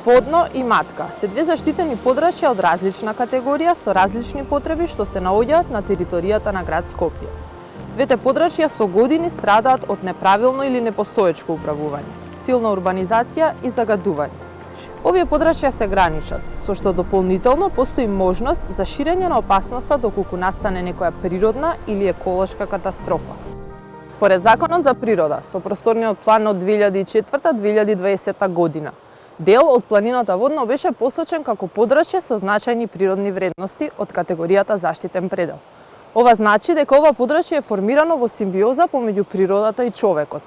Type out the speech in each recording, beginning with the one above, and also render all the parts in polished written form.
Водно и матка се две заштитени подрачја од различна категорија со различни потреби што се наоѓаат на територијата на град Скопје. Двете подрачја со години страдаат од неправилно или непостоечко управување, силна урбанизација и загадување. Овие подрачја се граничат, со што дополнително постои можност за ширење на опасноста доколку настане некоја природна или еколошка катастрофа. Според Законот за природа, со просторниот план од 2004-2020 година, дел од планината Водно беше посочен како подрачје со значајни природни вредности од категоријата заштитен предел. Ова значи дека ова подрачје е формирано во симбиоза помеѓу природата и човекот.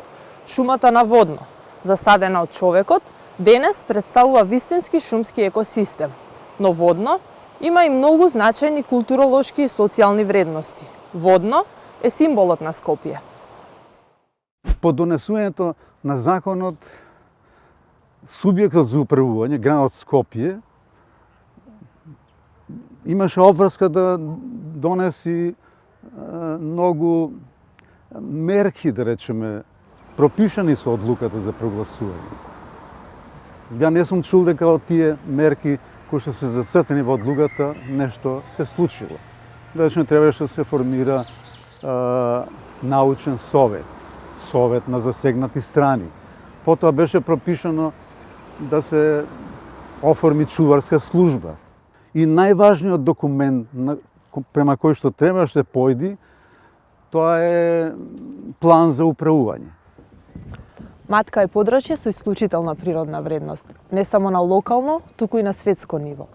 Шумата на Водно, засадена од човекот, денес представува вистински шумски екосистем, но Водно има и многу значајни културолошки и социјални вредности. Водно е символот на Скопје. По донесувањето на законот, субјектот за управување, градот Скопје, имаше обврска да донеси многу мерки, да речеме, пропишани со одлуката за прогласување. Ја не сум чул дека од тие мерки кои што се зацртани во одлуката нешто се случило. Да речеме, требаше да се формира научен совет на засегнати страни. Потоа беше пропишано да се оформи чуварска служба. И најважниот документ према кој што требаше да се појди, тоа е план за управување. Матка е подрачје со исклучителна природна вредност, не само на локално, туку и на светско ниво.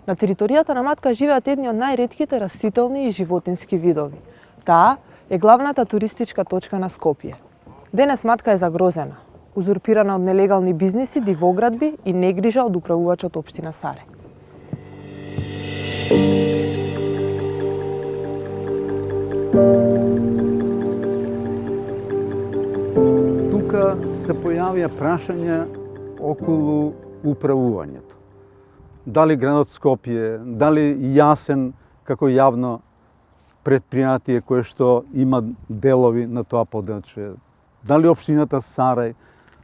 На територијата на Матка живеат едни од најретките растителни и животински видови. Таа е главната туристичка точка на Скопје. Денес Матка е загрозена, узурпирана од нелегални бизниси, дивоградби и негрижа од управувачот општина Саре. Тука се појавија прашања околу управувањето. Дали градот Скопје, дали јасен како јавно предпријатие кое што има делови на тоа подрачје, дали општината Сарај.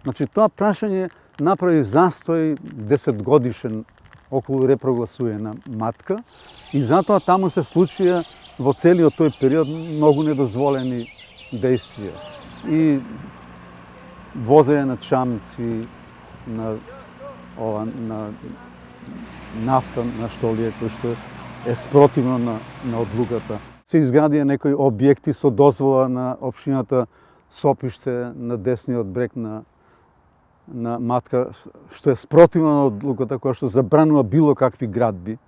Значи, тоа прашање направи застој 10 годишен околу репрогласување на Матка и затоа таму се случија во целиот тој период многу недозволени действија. И возење на чамци, на нафта, на штолие, кој што е спротивно на одлуката. Се изградија некои објекти со дозвола на општината Сопиште на десниот брег на Матка, што е спротивно на одлуката која што забранува било какви градби.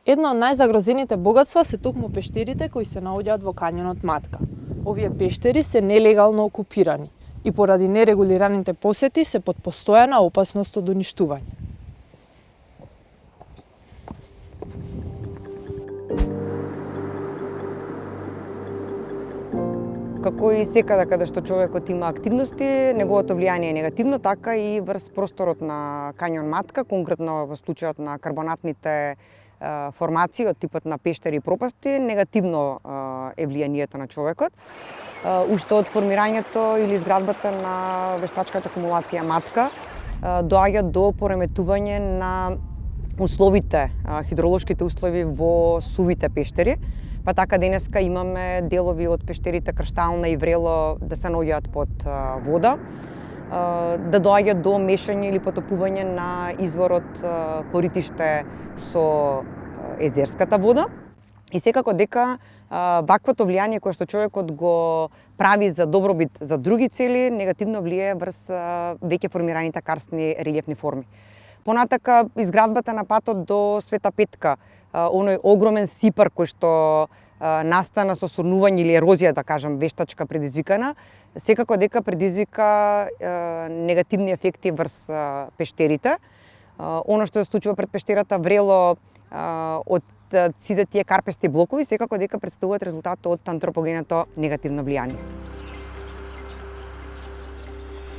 Едно од најзагрозените богатства се токму пештерите кои се наоѓаат во кањонот Матка. Овие пештери се нелегално окупирани и поради нерегулираните посети се под постојана опасност од уништување. Како и секаде каде што човекот има активности, неговото влијание е негативно, така и врз просторот на кањон Матка, конкретно во случајот на карбонатните формации од типот на пештери и пропасти, негативно е влијанието на човекот. Уште од формирањето или изградбата на вештачката акумулација Матка доаѓа до пореметување на условите, хидролошките услови во сувите пештери. Па така денеска имаме делови од пештерите Крштална и Врело да се наоѓаат под вода, да доаѓа до мешање или потопување на изворот коритиште со езерската вода. И секако дека ваквото влијание кое што човекот го прави за добробит за други цели, негативно влијае врз веќе формираните карстни релјефни форми. Понатака изградбата на патот до Света Петка, оној огромен сипар кој што настана со сурнување или ерозија, да кажам, вештачка предизвикана, секако дека предизвика негативни ефекти врз пештерите. Оно што се случува пред пештерата Врело од сите тие карпести блокови, секако дека представуваат резултат од антропогеното негативно влијание.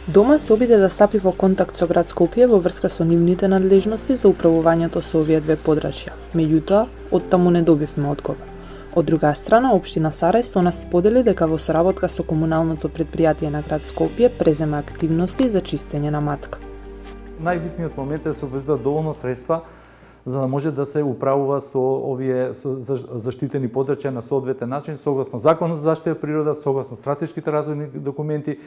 Дома се обиде да стапи во контакт со град Скопје во врска со нивните надлежности за управувањето со овие две подрачја. Меѓутоа, оттаму не добивме одговор. Од друга страна, општина Сарај со нас сподели дека во соработка со комуналното предпријатие на град Скопје презема активности за чистење на Матка. најбитниот момент е да се обезбедат доволно средства за да може да се управува со овие заштитени подрачја на соодветен начин, согласно Законот за заштита природа, согласно стратешките развојни документи,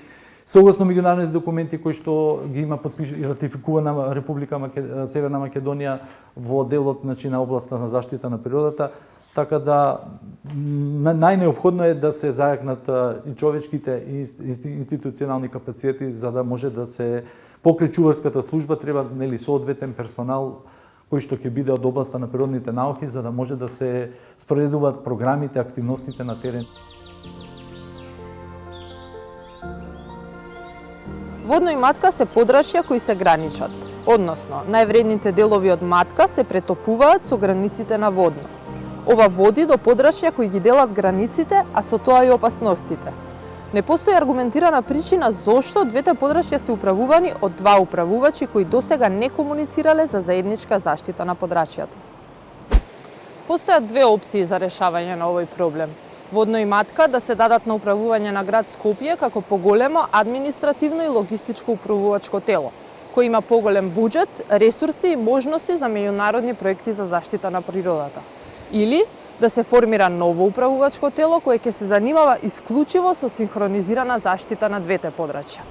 согласно меѓународните документи кои што ги има и ратификувана Република Северна Македонија во делот на областа на заштита на природата, така да најнеопходно е да се зајакнат и човечките и институционални капацитети за да може да се покрај чуварската служба треба соодветен персонал кој што ќе биде од областа на природните науки за да може да се спроведуваат програмите, активностите на терен. Водно и матка се подрачја кои се граничат, односно највредните делови од матка се претопуваат со границите на водно. Ова води до подрачја кои ги делат границите, а со тоа и опасностите. Не постои аргументирана причина зошто двете подрачја се управувани од два управувачи кои досега не комуницирале за заедничка заштита на подрачјата. Постојат две опции за решавање на овој проблем. Водно и матка да се дадат на управување на град Скопје како поголемо административно и логистичко управувачко тело, кој има поголем буџет, ресурси и можности за меѓународни проекти за заштита на природата. Или да се формира ново управувачко тело кое ќе се занимава исклучиво со синхронизирана заштита на двете подрачја.